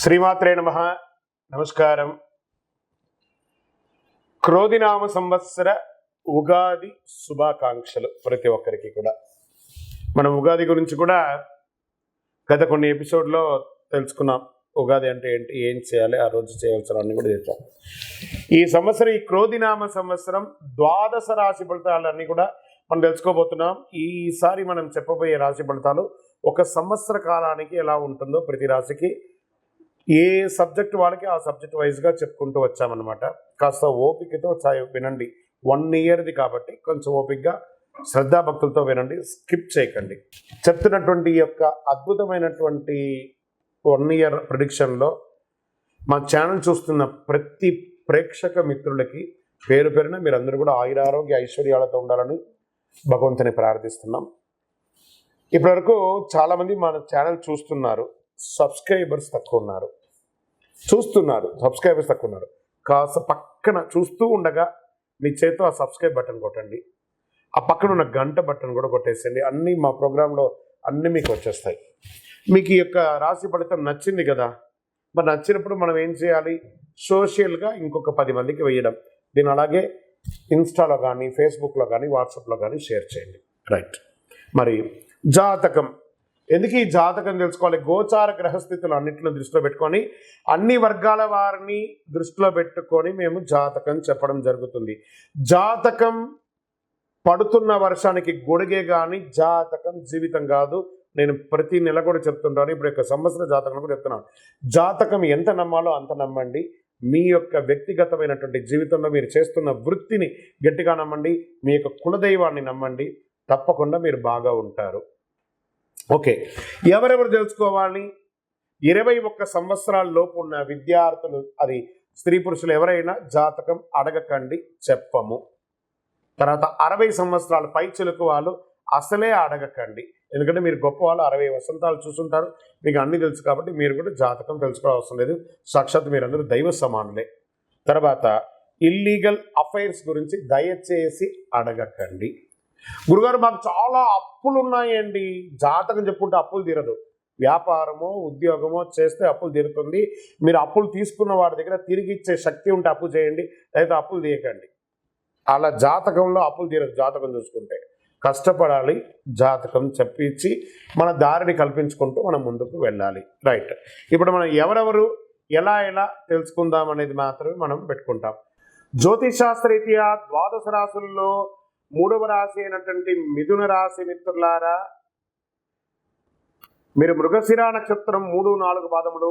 శ్రీమాత్రే నమః. నమస్కారం. క్రోధినామ సంవత్సర ఉగాది శుభాకాంక్షలు ప్రతి ఒక్కరికి కూడా. మనం ఉగాది గురించి కూడా గత కొన్ని ఎపిసోడ్లో తెలుసుకున్నాం. ఉగాది అంటే ఏంటి, ఏం చేయాలి, ఆ రోజు చేయవలసిన అన్ని కూడా చేస్తాం. ఈ సంవత్సరం, ఈ క్రోధినామ సంవత్సరం ద్వాదశ రాశి ఫలితాలన్నీ కూడా మనం తెలుసుకోబోతున్నాం. ఈసారి మనం చెప్పబోయే రాశి ఫలితాలు ఒక సంవత్సర కాలానికి ఎలా ఉంటుందో ప్రతి రాశికి ఏ సబ్జెక్ట్ వాళ్ళకి ఆ సబ్జెక్ట్ వైజ్గా చెప్పుకుంటూ వచ్చామన్నమాట. కాస్త ఓపికతో వినండి. 1 ఇయర్ది కాబట్టి కొంచెం ఓపికగా శ్రద్ధాభక్తులతో వినండి, స్కిప్ చేయకండి. చెప్తున్నటువంటి ఈ యొక్క అద్భుతమైనటువంటి 1 ఇయర్ ప్రిడిక్షన్లో మా ఛానల్ చూస్తున్న ప్రతి ప్రేక్షక మిత్రులకి పేరు పేరున మీరందరూ కూడా ఆయురారోగ్య ఐశ్వర్యాలతో ఉండాలని భగవంతుని ప్రార్థిస్తున్నాం. ఇప్పటివరకు చాలామంది మన ఛానల్ చూస్తున్నారు, సబ్స్క్రైబర్స్ తక్కువ ఉన్నారు. సబ్స్క్రైబర్స్ తక్కువ ఉన్నారు. కాస్త పక్కన చూస్తూ ఉండగా మీ చేతితో ఆ సబ్స్క్రైబ్ బటన్ కొట్టండి. ఆ పక్కన ఉన్న గంట బటన్ కూడా కొట్టేసేయండి. అన్నీ మా ప్రోగ్రాంలో అన్నీ మీకు వచ్చేస్తాయి. మీకు ఈ యొక్క రాశి ఫలితం నచ్చింది కదా, మరి నచ్చినప్పుడు మనం ఏం చేయాలి? సోషల్గా ఇంకొక 10 మందికి వేయడం. దీన్ని అలాగే ఇన్స్టాలో కానీ, ఫేస్బుక్లో కానీ, వాట్సాప్లో కానీ షేర్ చేయండి. రైట్. మరి జాతకం ఎందుకు ఈ జాతకం తెలుసుకోవాలి? గోచార గ్రహస్థితులు అన్నింటిలో దృష్టిలో పెట్టుకొని, అన్ని వర్గాల వారిని దృష్టిలో పెట్టుకొని మేము జాతకం చెప్పడం జరుగుతుంది. జాతకం పడుతున్న వర్షానికి గొడుగే కానీ జాతకం జీవితం కాదు. నేను ప్రతి నెల కూడా చెప్తుంటాను, ఇప్పుడు యొక్క సంవత్సర జాతకం కూడా చెప్తున్నాను. జాతకం ఎంత నమ్మాలో అంత నమ్మండి. మీ యొక్క వ్యక్తిగతమైనటువంటి జీవితంలో మీరు చేస్తున్న వృత్తిని గట్టిగా నమ్మండి. మీ యొక్క కులదైవాన్ని నమ్మండి. తప్పకుండా మీరు బాగా ఉంటారు. ఓకే, ఎవరెవరు తెలుసుకోవాలి? 21 సంవత్సరాల లోపు ఉన్న విద్యార్థులు, అది స్త్రీ పురుషులు ఎవరైనా జాతకం అడగకండి, చెప్పము. తర్వాత 60 సంవత్సరాల పైచిలకు వాళ్ళు అసలే అడగకండి. ఎందుకంటే మీరు గొప్ప వాళ్ళు, 60 వసంతాలు చూసుంటారు, మీకు అన్నీ తెలుసు కాబట్టి మీరు కూడా జాతకం తెలుసుకోవడం అవసరం లేదు. సాక్షాత్ మీరందరూ దైవ సమానులే. తర్వాత ఇల్లీగల్ అఫైర్స్ గురించి దయచేసి అడగకండి. గురుగారు మాకు చాలా అప్పులు ఉన్నాయండి. జాతకం చెప్పుకుంటే అప్పులు తీరదు. వ్యాపారమో ఉద్యోగమో చేస్తే అప్పులు తీరుతుంది. మీరు అప్పులు తీసుకున్న వారి దగ్గర తిరిగి ఇచ్చే శక్తి ఉంటే అప్పు చేయండి, లేదా అప్పులు తీయకండి. అలా జాతకంలో అప్పులు తీరదు. జాతకం చూసుకుంటే కష్టపడాలి, జాతకం చెప్పించి మన దారిని కల్పించుకుంటూ మనం ముందుకు వెళ్ళాలి. రైట్. ఇప్పుడు మనం ఎవరెవరు ఎలా తెలుసుకుందాం అనేది మాత్రమే మనం పెట్టుకుంటాం. జ్యోతిషాస్త్రరీత్యా ద్వాదశ రాశుల్లో 3వ రాశి అయినటువంటి మిథున రాశి మిత్రులారా, మీరు మృగశిర నక్షత్రం 3, 4 పాదములు,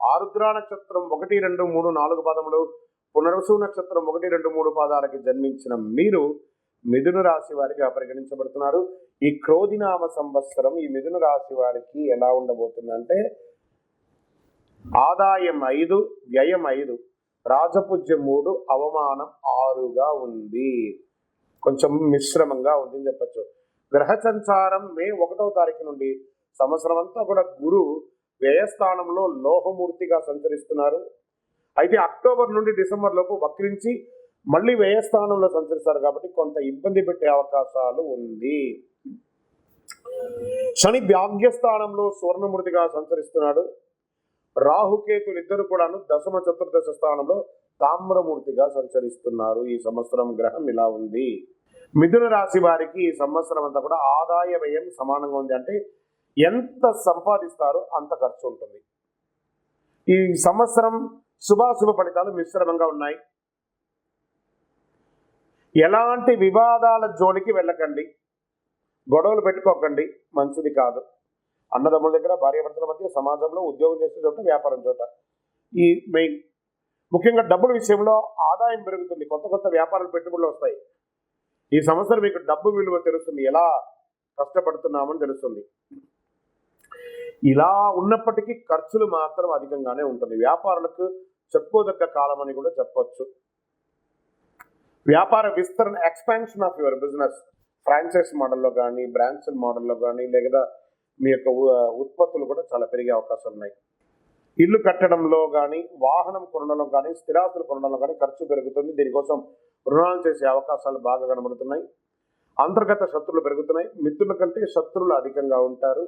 ఆరుద్ర నక్షత్రం 1, 2, 3, 4 పాదములు, పునర్వసు నక్షత్రం 1, 2, 3 పాదాలకి జన్మించిన మీరు మిథున రాశి వారిగా పరిగణించబడుతున్నారు. ఈ క్రోధినామ సంవత్సరం ఈ మిథున రాశి వారికి ఎలా ఉండబోతుందంటే, ఆదాయం 5, వ్యయం 5, రాజపూజ్యం 3, అవమానం 6గా ఉంది. కొంచెం మిశ్రమంగా ఉందని చెప్పచ్చు. గ్రహ సంచారం మే 1వ తారీఖు నుండి సంవత్సరం అంతా కూడా గురువు వ్యయస్థానంలో లోహమూర్తిగా సంచరిస్తున్నారు. అయితే అక్టోబర్ నుండి డిసెంబర్ లోపు వక్రించి మళ్ళీ వ్యయస్థానంలో సంచరిస్తారు కాబట్టి కొంత ఇబ్బంది పెట్టే అవకాశాలు ఉంది. శని భాగ్యస్థానంలో స్వర్ణమూర్తిగా సంచరిస్తున్నాడు. రాహుకేతులు ఇద్దరు కూడాను దశమ చతుర్దశ స్థానంలో తామ్రమూర్తిగా సంచరిస్తున్నారు. ఈ సంవత్సరం గ్రహం ఇలా ఉంది. మిథున రాశి వారికి ఈ సంవత్సరం అంతా కూడా ఆదాయ వ్యయం సమానంగా ఉంది. అంటే ఎంత సంపాదిస్తారో అంత ఖర్చు ఉంటుంది. ఈ సంవత్సరం శుభాశుభ ఫలితాలు మిశ్రమంగా ఉన్నాయి. ఎలాంటి వివాదాల జోలికి వెళ్ళకండి, గొడవలు పెట్టుకోకండి, మంచిది కాదు. అన్నదమ్ముల దగ్గర, భార్యాభర్తల మధ్య, సమాజంలో, ఉద్యోగం చేసే చోట, వ్యాపారం చోట, ఈ మెయిన్ ముఖ్యంగా డబ్బుల విషయంలో ఆదాయం పెరుగుతుంది. కొత్త కొత్త వ్యాపారాలు, పెట్టుబడులు వస్తాయి. ఈ సంవత్సరం మీకు డబ్బు విలువ తెలుస్తుంది, ఎలా కష్టపడుతున్నామని తెలుస్తుంది. ఇలా ఉన్నప్పటికీ ఖర్చులు మాత్రం అధికంగానే ఉంటుంది. వ్యాపారులకు చెప్పుకోదగ్గ కాలం అని కూడా చెప్పొచ్చు. వ్యాపార విస్తరణ, expansion of your business, franchise మోడల్లో కానీ, బ్రాంచ్ మోడల్లో కానీ, లేదా మీ యొక్క ఉత్పత్తులు కూడా చాలా పెరిగే అవకాశాలు ఉన్నాయి. ఇల్లు కట్టడంలో కానీ, వాహనం కొనడంలో కానీ, స్థిరాస్తులు కొనడంలో కానీ ఖర్చు పెరుగుతుంది. దీనికోసం రుణాలు చేసే అవకాశాలు బాగా కనబడుతున్నాయి. అంతర్గత శత్రువులు పెరుగుతున్నాయి. మిత్రుల కంటే శత్రువులు అధికంగా ఉంటారు.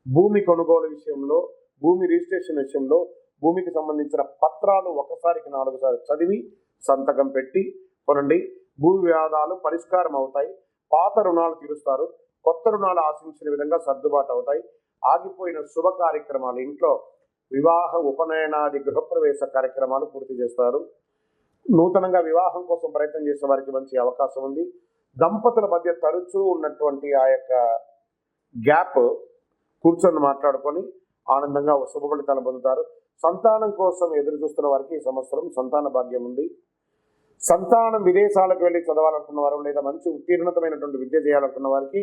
భూమి కొనుగోలు విషయంలో, భూమి రిజిస్ట్రేషన్ విషయంలో, భూమికి సంబంధించిన పత్రాలు ఒకసారికి 4 సార్లు చదివి సంతకం పెట్టి కొనండి. భూ వివాదాలు పరిష్కారం అవుతాయి. పాత రుణాలు తీరుస్తారు. కొత్త రుణాలు ఆశించిన విధంగా సర్దుబాటు అవుతాయి. ఆగిపోయిన శుభ కార్యక్రమాలు, ఇంట్లో వివాహ, ఉపనయనాది, గృహప్రవేశ కార్యక్రమాలు పూర్తి చేస్తారు. నూతనంగా వివాహం కోసం ప్రయత్నం చేసే వారికి మంచి అవకాశం ఉంది. దంపతుల మధ్య తరచూ ఉన్నటువంటి ఆ యొక్క గ్యాప్ కూర్చొని మాట్లాడుకొని ఆనందంగా శుభ ఫలితాలు పొందుతారు. సంతానం కోసం ఎదురు చూస్తున్న వారికి ఈ సంవత్సరం సంతాన భాగ్యం ఉంది. సంతానం విదేశాలకు వెళ్ళి చదవాలనుకున్న వారు లేదా మంచి ఉత్తీర్ణతమైనటువంటి విద్య చేయాలనుకున్న వారికి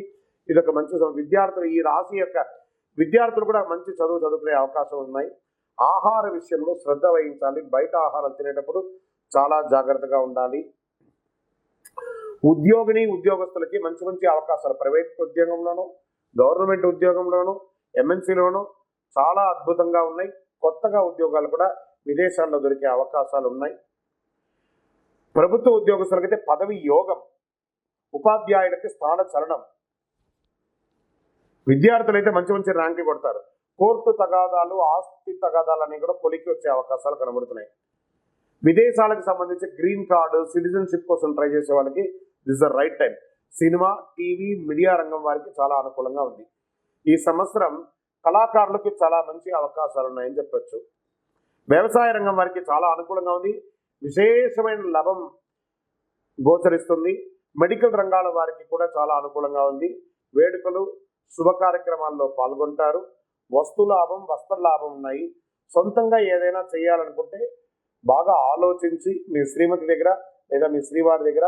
ఇదొక మంచి విద్యార్థులు, ఈ రాశి యొక్క విద్యార్థులు కూడా మంచి చదువుకునే అవకాశం ఉన్నాయి. ఆహార విషయంలో శ్రద్ధ వహించాలి. బయట ఆహారం తినేటప్పుడు చాలా జాగ్రత్తగా ఉండాలి. ఉద్యోగస్తులకి మంచి అవకాశాలు ప్రైవేట్ ఉద్యోగంలోనూ, గవర్నమెంట్ ఉద్యోగంలోనూ, ఎంఎన్సీలోనూ చాలా అద్భుతంగా ఉన్నాయి. కొత్తగా ఉద్యోగాలు కూడా విదేశాల్లో దొరికే అవకాశాలు ఉన్నాయి. ప్రభుత్వ ఉద్యోగస్తులకైతే పదవి యోగం, ఉపాధ్యాయులకి స్థాన చలనం, విద్యార్థులైతే మంచి ర్యాంకులు కొడతారు. కోర్టు తగాదాలు, ఆస్తి తగాదాలు అనేవి కూడా కొలికి వచ్చే అవకాశాలు కనబడుతున్నాయి. విదేశాలకు సంబంధించి గ్రీన్ కార్డు, సిటిజన్షిప్ కోసం ట్రై చేసే వాళ్ళకి this the right time. Cinema, TV, media రంగం వారికి చాలా అనుకూలంగా ఉంది. ఈ సంవత్సరం కళాకారులకు చాలా మంచి అవకాశాలు ఉన్నాయని చెప్పొచ్చు. వ్యవసాయ రంగం వారికి చాలా అనుకూలంగా ఉంది. విశేషమైన లాభం గోచరిస్తుంది. మెడికల్ రంగాల వారికి కూడా చాలా అనుకూలంగా ఉంది. వేడుకలు, శుభ కార్యక్రమాల్లో పాల్గొంటారు. వస్తు లాభం, వస్త్ర లాభం ఉన్నాయి. సొంతంగా ఏదైనా చేయాలనుకుంటే బాగా ఆలోచించి మీ శ్రీమతి దగ్గర లేదా మీ శ్రీవారి దగ్గర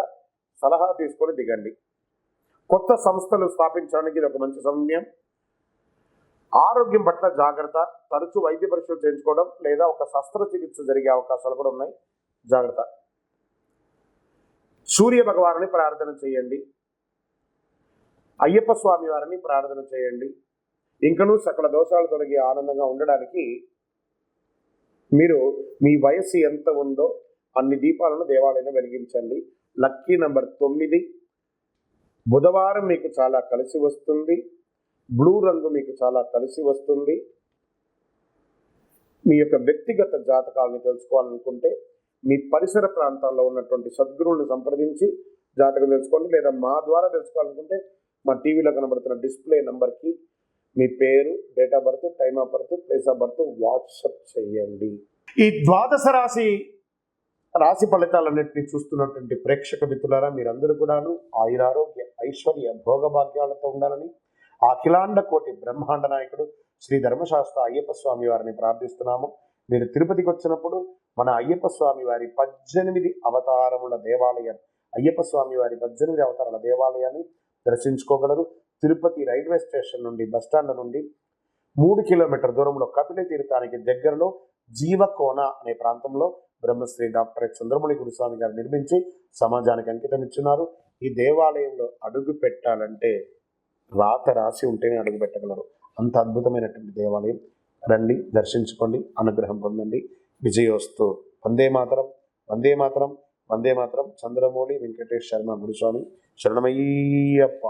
సలహా తీసుకొని దిగండి. కొత్త సంస్థలు స్థాపించడానికి ఇది ఒక మంచి సమయం. ఆరోగ్యం పట్ల జాగ్రత్త. తరచూ వైద్య పరీక్షలు చేయించుకోవడం లేదా ఒక శస్త్రచికిత్స జరిగే అవకాశాలు కూడా ఉన్నాయి. జాగ్రత్త. సూర్య భగవానుని ప్రార్థన చేయండి. అయ్యప్ప స్వామి వారిని ప్రార్థన చేయండి. ఇంకనూ సకల దోషాలు తొలగి ఆనందంగా ఉండడానికి మీరు మీ వయస్సు ఎంత ఉందో అన్ని దీపాలను దేవాలయంలో వెలిగించండి. Lucky number 9. బుధవారం మీకు చాలా కలిసి వస్తుంది. బ్లూ రంగు మీకు చాలా కలిసి వస్తుంది. మీ యొక్క వ్యక్తిగత జాతకాలను తెలుసుకోవాలనుకుంటే మీ పరిసర ప్రాంతాల్లో ఉన్నటువంటి సద్గురువులను సంప్రదించి జాతకం తెలుసుకోండి. లేదా మా ద్వారా తెలుసుకోవాలనుకుంటే మా టీవీలో కనబడుతున్న డిస్ప్లే నంబర్కి మీ పేరు, date of birth, time of birth, place of birth WhatsApp చేయండి. ఈ ద్వాదశ రాశి ఫలితాలన్నింటినీ చూస్తున్నటువంటి ప్రేక్షక మిత్రులారా, మీరందరూ కూడాను ఆయురారోగ్య, ఐశ్వర్య, భోగభాగ్యాలతో ఉండాలని అఖిలాండ కోటి బ్రహ్మాండ నాయకుడు శ్రీ ధర్మశాస్త్ర అయ్యప్ప స్వామి వారిని ప్రార్థిస్తున్నాము. మీరు తిరుపతికి వచ్చినప్పుడు మన అయ్యప్ప స్వామి వారి 18 అవతారముల దేవాలయం, అయ్యప్ప స్వామి వారి 18 అవతారాల దేవాలయాన్ని దర్శించుకోగలరు. తిరుపతి రైల్వే స్టేషన్ నుండి, బస్టాండ్ నుండి 3 కిలోమీటర్ దూరంలో కపిల తీర్థానికి దగ్గరలో జీవకోన అనే ప్రాంతంలో బ్రహ్మశ్రీ డాక్టర్ చంద్రమౌళి గురుస్వామి గారు నిర్మించి సమాజానికి అంకితం ఇచ్చున్నారు. ఈ దేవాలయంలో అడుగు పెట్టాలంటే రాత రాసి ఉంటేనే అడుగు పెట్టగలరు. అంత అద్భుతమైనటువంటి దేవాలయం. రండి, దర్శించుకోండి, అనుగ్రహం పొందండి. విజయోస్తు. వందే మాతరం, వందే మాతరం, వందే మాతరం. చంద్రమౌళి వెంకటేష్ శర్మ గురుస్వామి. శరణమయ్యప్ప.